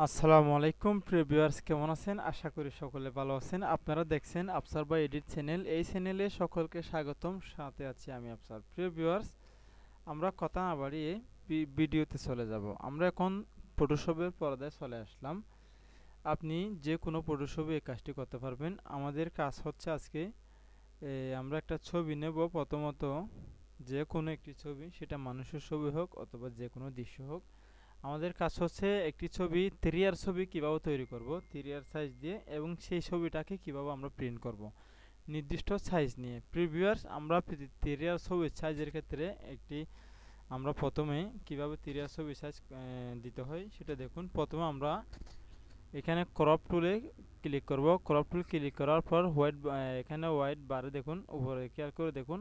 আসসালামু আলাইকুম প্রিয় ভিউয়ার্স, কেমন আছেন? আশা করি সকলে ভালো আছেন। আপনারা দেখছেন আফসার বা এডিট চ্যানেল। এই চ্যানেলে সকলকে স্বাগতম। সাথে আছি আমি আফসার। প্রিয় ভিউয়ার্স, আমরা কথা না বাড়িয়ে ভিডিওতে চলে যাব। আমরা এখন ফটোশপের পর্দায় চলে আসলাম। আপনি যে কোনো ফটোশপে এই কাজটি করতে পারবেন। আমাদের কাজ হচ্ছে আজকে আমরা একটা ছবি নেব। প্রথমত যে কোনো একটি ছবি, সেটা মানুষের ছবি হোক অথবা যে কোনো দৃশ্য হোক। আমাদের কাজ হচ্ছে একটি ছবি, 3R ছবি কিভাবে তৈরি করব 3R সাইজ দিয়ে, এবং সেই ছবিটাকে কিভাবে আমরা প্রিন্ট করব নির্দিষ্ট সাইজ নিয়ে। প্রিভিউয়ার্স, আমরা 3R ছবির সাইজের ক্ষেত্রে আমরা প্রথমে কিভাবে 3R ছবির সাইজ দিতে হয় সেটা দেখুন। প্রথমে আমরা এখানে ক্রপ টুলে ক্লিক করব। ক্রপ টুল ক্লিক করার পর এখানে হোয়াইট বারে দেখুন, উপরে খেয়াল করে দেখুন,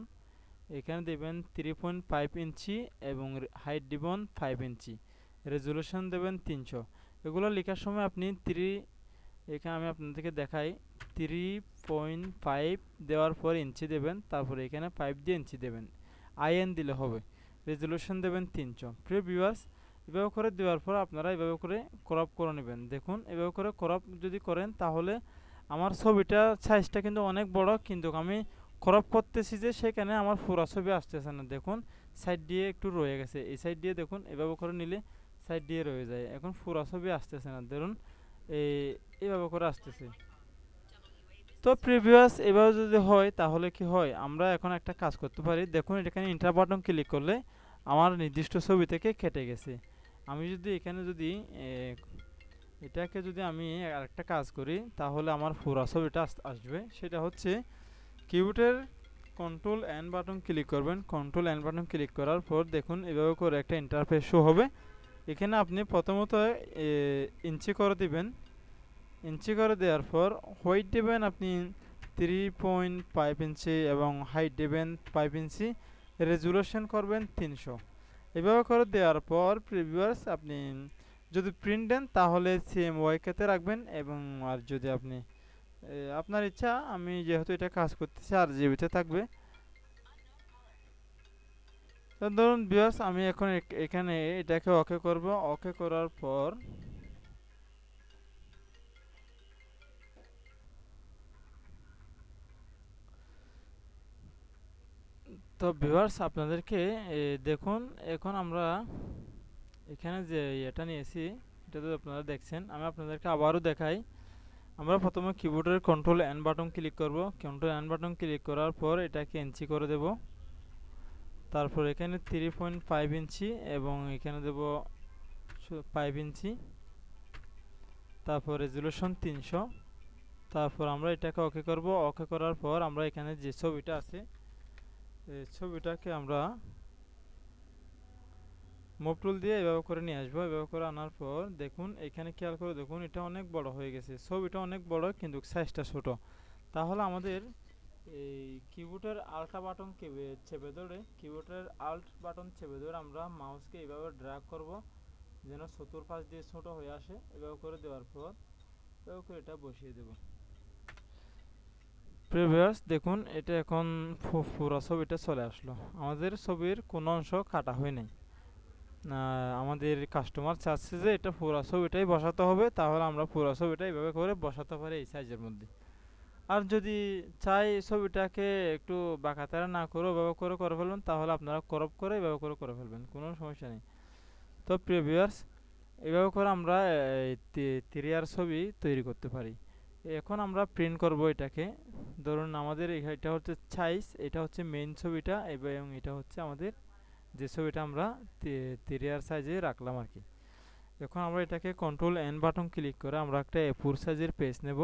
এখানে দেবেন 3.5 ইঞ্চি এবং হাইট দিবেন 5 ইঞ্চি, রেজুলেশন দেবেন 300। এগুলো লেখার সময় আপনি এখানে আমি আপনাদেরকে দেখাই, 3.5 দেওয়ার পর ইঞ্চি দেবেন, তারপরে এখানে 5 দিয়ে ইঞ্চি দেবেন, আইএন দিলে হবে। রেজুলেশন দেবেন 300। প্রিয় ভিউয়ার্স, এভাবে করে দেওয়ার পর আপনারা এভাবে করে ক্রপ করে নেবেন। দেখুন, এভাবে করে ক্রপ যদি করেন তাহলে আমার ছবিটা সাইজটা কিন্তু অনেক বড়, কিন্তু আমি ক্রপ করতেছি যে সেখানে আমার পুরো ছবি আসতেছে না। দেখুন, সাইড দিয়ে একটু রয়ে গেছে। এই সাইড দিয়ে দেখুন, এভাবে করে নিলে সাইড দিয়ে রয়ে যায়। এখন পুরো ছবি আসতেছে না, ধরুন এইভাবে করে আসতেছে। তো প্রিভিয়াস এভাবে যদি হয় তাহলে কি হয়, আমরা এখন একটা কাজ করতে পারি। দেখুন, এখানে ইন্টার বাটন ক্লিক করলে আমার নির্দিষ্ট ছবি থেকে কেটে গেছে। আমি যদি এখানে যদি এটাকে যদি আমি আরেকটা কাজ করি তাহলে আমার পুরো ছবিটা আসবে। সেটা হচ্ছে কিবোর্ডের কন্ট্রোল এন বাটন ক্লিক করবেন। কন্ট্রোল এন বাটন ক্লিক করার পর দেখুন, এভাবে করে একটা ইন্টারফেস শো হবে। এখানে আপনি প্রথমত ইঞ্চি করে দিবেন। ইঞ্চি করে দেওয়ার পর হোয়াইট দেবেন আপনি 3.5 ইঞ্চি এবং হাইট দেবেন 5 ইঞ্চি, রেজুলেশন করবেন 300। এভাবে করে দেওয়ার পর প্রিভিউয়ার্স, আপনি যদি প্রিন্ট দেন তাহলে সেম ওয়াইকেতে রাখবেন, এবং আর যদি আপনি আপনার ইচ্ছা, আমি যেহেতু এটা কাজ করতেছি আর জিবিতে থাকবে। তো ধরুন ভিউয়ার্স, আমি এখন এখানে এটাকে ওকে করব। ওকে করার পর তো ভিউয়ার্স, আপনাদেরকে দেখুন, এখন আমরা এখানে যে এটা নিয়েছি এটা তো আপনারা দেখছেন। আমি আপনাদেরকে আবারও দেখাই। আমরা প্রথমে কিবোর্ডের কন্ট্রোল এন বাটন ক্লিক করব। কন্ট্রোল এন বাটন ক্লিক করার পর এটাকে ইঞ্চি করে দেব। তারপর এখানে 3.5 ইঞ্চি এবং এখানে দেব 5 ইঞ্চি, তারপর রেজুলেশন 300। তারপর আমরা এটাকে ওকে করব। ওকে করার পর আমরা এখানে যে ছবিটা আছে এই ছবিটাকে আমরা মুভ টুল দিয়ে এভাবে করে নিয়ে আসবো। এভাবে করে আনার পর দেখুন, এখানে খেয়াল করে দেখুন, এটা অনেক বড় হয়ে গেছে। ছবিটা অনেক বড় কিন্তু সাইজটা ছোট। তাহলে আমাদের এই কিবোর্ডের আল্টা বাটন চেপে ধরে, কিবোর্ডের আল্ট বাটন চেপে ধরে আমরা মাউসকে এভাবে ড্র্যাগ করব যেন চতুর্পাশ দিয়ে ছোট হয়ে আসে। এভাবে করে দেওয়ার পর এভাবে করে এটা বসিয়ে দেব। প্রিভিয়াস দেখুন, এটা এখন পুরো ছবিটা চলে আসলো। আমাদের ছবির কোনো অংশ কাটা হয় নাই। আমাদের কাস্টমার চাচ্ছে যে এটা পুরো ছবিটাই বসাতে হবে, তাহলে আমরা পুরো ছবিটা এইভাবে করে বসাতে পারি এই সাইজের মধ্যে। আর যদি চাই ছবিটাকে একটু বাঁকাতারা না করে এভাবে করে করে ফেলবেন, তাহলে আপনারা ক্রপ করে এভাবে করে করে ফেলবেন, কোনো সমস্যা নেই। তো প্রিয় ভিউয়ার্স, এভাবে করে আমরা এই 3R ছবি তৈরি করতে পারি। এখন আমরা প্রিন্ট করব এটাকে। ধরুন আমাদের এটা হচ্ছে সাইজ, এটা হচ্ছে মেইন ছবিটা, এবং এটা হচ্ছে আমাদের যে ছবিটা আমরা 3R সাইজে রাখলাম আর কি। এখন আমরা এটাকে কন্ট্রোল এন বাটন ক্লিক করে আমরা একটা A4 সাইজের পেজ নেব।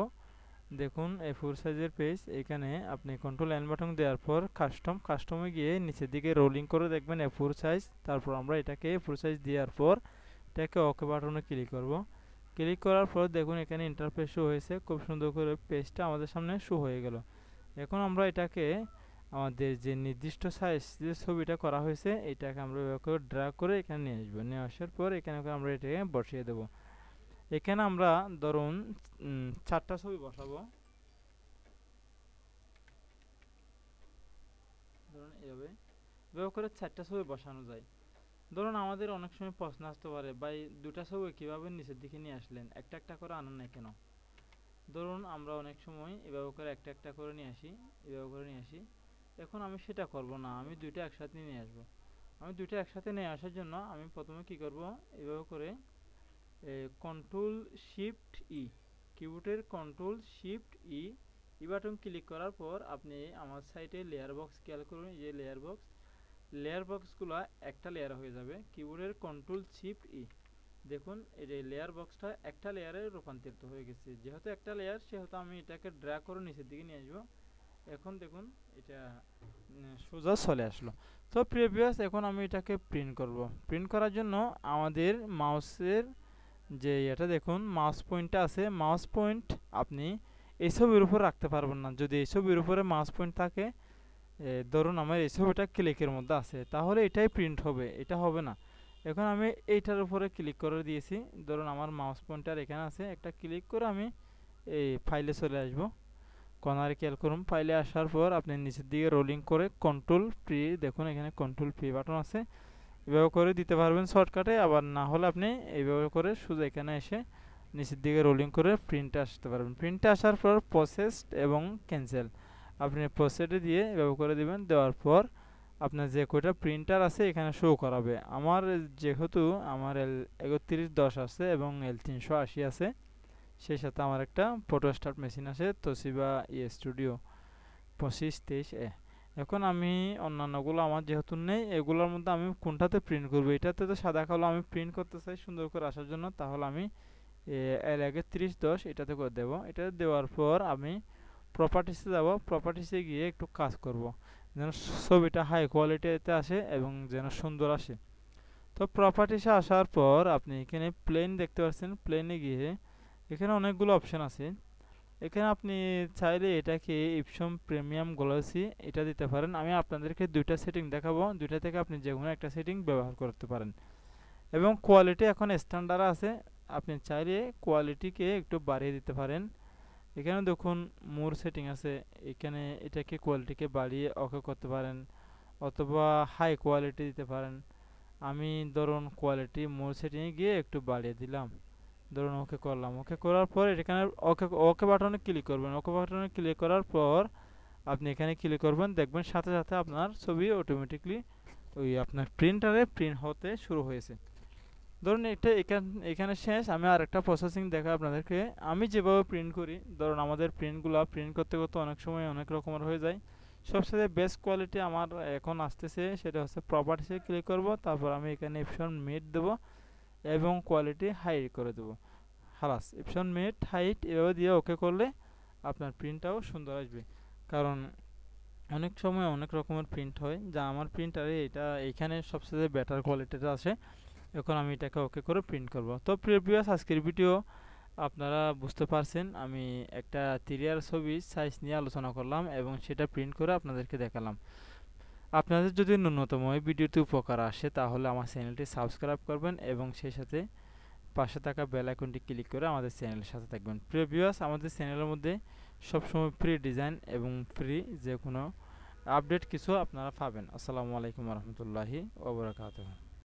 দেখুন, A4 সাইজের পেজ, এখানে আপনি কন্ট্রোল এন বাটন দেওয়ার পর কাস্টমে গিয়ে নিচের দিকে রোলিং করে দেখবেন A4 সাইজ। তারপর আমরা এটাকে A4 সাইজ দেওয়ার পর এটাকে ওকে বাটনে ক্লিক করব। ক্লিক করার পর দেখুন, এখানে ইন্টারফেস শো হয়েছে। খুব সুন্দর করে পেজটা আমাদের সামনে শো হয়ে গেল। এখন আমরা এটাকে আমাদের যে নির্দিষ্ট সাইজ যে ছবিটা করা হয়েছে এটাকে আমরা ড্র্যাগ করে এখানে নিয়ে আসবো। নিয়ে আসার পর এখানে আমরা এটাকে বসিয়ে দেব। এখানে আমরা ধরুন 4টা ছবি বসাবো। ধরুন এভাবে এভাবে করে 4টা ছবি বসানো যায়। ধরুন আমাদের অনেক সময় প্রশ্ন আসতে পারে, ভাই দুটা ছবি কীভাবে নিচের দিকে নিয়ে আসলেন, একটা একটা করে আনেন না কেন? ধরুন আমরা অনেক সময় এভাবে করে একটা একটা করে নিয়ে আসি, এভাবে করে নিয়ে আসি। এখন আমি সেটা করব না, আমি দুইটা একসাথে নিয়ে আসব। আমি দুইটা একসাথে নিয়ে আসার জন্য আমি প্রথমে কি করব, এভাবে করে কন্ট্রোল শিফট ই, কিবোর্ডের কন্ট্রোল শিফট ই, ই বাটন ক্লিক করার পর আপনি আমার সাইটে লেয়ার বক্স খেয়াল করুন, এই যে লেয়ার বক্সগুলো একটা লেয়ার হয়ে যাবে। কিবোর্ডের কন্ট্রোল শিফট ই, দেখুন এই যে লেয়ার বক্সটা একটা লেয়ারে রূপান্তরিত হয়ে গেছে। যেহেতু একটা লেয়ার সেহেতু আমি এটাকে ড্র্যাগ করে নিচের দিকে নিয়ে আসবো। এখন দেখুন এটা সোজা চলে আসলো। তো প্রিভিয়াস এখন আমি এটাকে প্রিন্ট করব। প্রিন্ট করার জন্য আমাদের মাউসের যে এটা দেখুন মাউস পয়েন্টটা আছে, মাউস পয়েন্ট আপনি এই ছবির উপর রাখতে পারবেন না। যদি এই ছবির উপরে মাউস পয়েন্ট থাকে, ধরুন আমার এই ছবিটা ক্লিকের মধ্যে আছে, তাহলে এটাই প্রিন্ট হবে, এটা হবে না। এখন আমি এইটার উপরে ক্লিক করে দিয়েছি, ধরুন আমার মাউস পয়েন্টার এখানে আছে, একটা ক্লিক করে আমি এই ফাইলে চলে আসব। কর্নারে খেয়াল করুন, ফাইলে আসার পর আপনি নিচের দিকে রোলিং করে কন্ট্রোল পি, দেখুন এখানে কন্ট্রোল পি বাটন আছে, এভাবে করে দিতে পারবেন শর্টকাটে। আবার না হলে আপনি এইভাবে করে সোজা এখানে এসে নিচের দিকে রোলিং করে প্রিন্টে আসতে পারবেন। প্রিন্টে আসার পর প্রসেসড এবং ক্যান্সেল আপনি প্রসেসে দিয়ে এভাবে করে দিবেন। দেওয়ার পর আপনার যে কয়টা প্রিন্টার আছে এখানে শো করাবে। আমার যেহেতু আমার L3110 আছে এবং L380 আছে, সেই সাথে আমার একটা ফটোস্টাট মেশিন আছে, তোশিবা স্টুডিও 2523A। এখন আমি অন্যান্যগুলো আমার যেহেতু নেই, এগুলোর মধ্যে আমি কোনটাতে প্রিন্ট করবো, এটাতে তো সাদা কালো আমি প্রিন্ট করতে চাই সুন্দর করে আসার জন্য, তাহলে আমি L3110 এটাতে করে দেবো। এটা দেওয়ার পর আমি প্রপার্টিসে যাব, প্রপার্টিসে গিয়ে একটু কাজ করব যেন ছবিটা হাই কোয়ালিটিতে আসে এবং যেন সুন্দর আসে। তো প্রপার্টিসে আসার পর আপনি এখানে প্লেন দেখতে পাচ্ছেন, প্লেনে গিয়ে এখানে অনেকগুলো অপশন আছে। এখানে আপনি চাইলে এটাকে ইপসন প্রিমিয়াম গ্লসি এটা দিতে পারেন। আমি আপনাদেরকে দুইটা সেটিং দেখাবো, দুইটা থেকে আপনি যে কোনো একটা সেটিং ব্যবহার করতে পারেন। এবং কোয়ালিটি এখন স্ট্যান্ডার্ড আছে, আপনি চাইলে কোয়ালিটিকে একটু বাড়িয়ে দিতে পারেন। এখানে দেখুন মোর সেটিং আছে, এখানে এটাকে কোয়ালিটিকে বাড়িয়ে ওকে করতে পারেন অথবা হাই কোয়ালিটি দিতে পারেন। আমি ধরুন কোয়ালিটি মোর সেটিংয়ে গিয়ে একটু বাড়িয়ে দিলাম, ধরুন ওকে করলাম। ওকে করার পর এখানে ওকে ওকে বাটনে ক্লিক করবেন। ওকে বাটনে ক্লিক করার পর আপনি এখানে ক্লিক করবেন, দেখবেন সাথে সাথে আপনার ছবি অটোমেটিকলি ওই আপনার প্রিন্টারে প্রিন্ট হতে শুরু হয়েছে। ধরুন এটা এখানে শেষ। আমি আর একটা প্রসেসিং দেখাই আপনাদেরকে। আমি যেভাবে প্রিন্ট করি, ধরুন আমাদের প্রিন্টগুলো প্রিন্ট করতে করতে অনেক সময় অনেক রকমের হয়ে যায়। সবচেয়ে বেস্ট কোয়ালিটি আমার এখন আসতেছে সেটা হচ্ছে প্রপার্টিসে ক্লিক করব, তারপর আমি এখানে অপশন মিড দেবো এবং কোয়ালিটি হাই করে দেবো। হালাস অপশন মিড হাইট এভাবে দিয়ে ওকে করলে আপনার প্রিন্টটাও সুন্দর আসবে। কারণ অনেক সময় অনেক রকমের প্রিন্ট হয়, যা আমার প্রিন্টারে এটা এইখানে সবচেয়ে বেটার কোয়ালিটিটা আছে। এখন আমি এটাকে ওকে করে প্রিন্ট করব। তো প্রিভিয়াস আজকের ভিডিও আপনারা বুঝতে পারছেন, আমি একটা তিরিয়ার ছবি সাইজ নিয়ে আলোচনা করলাম এবং সেটা প্রিন্ট করে আপনাদেরকে দেখালাম। আপনাদের যদি ন্যূনতম এই ভিডিওতে উপকার আসে তাহলে আমার চ্যানেলটি সাবস্ক্রাইব করবেন এবং সেই সাথে পাশে থাকা বেল আইকনটি ক্লিক করে আমাদের চ্যানেলের সাথে থাকবেন। প্রিভিয়াস আমাদের চ্যানেলের মধ্যে সবসময় ফ্রি ডিজাইন এবং ফ্রি যে কোনো আপডেট কিছু আপনারা পাবেন। আসসালামু আলাইকুম রহমতুল্লাহি ওয়া বারাকাতুহু।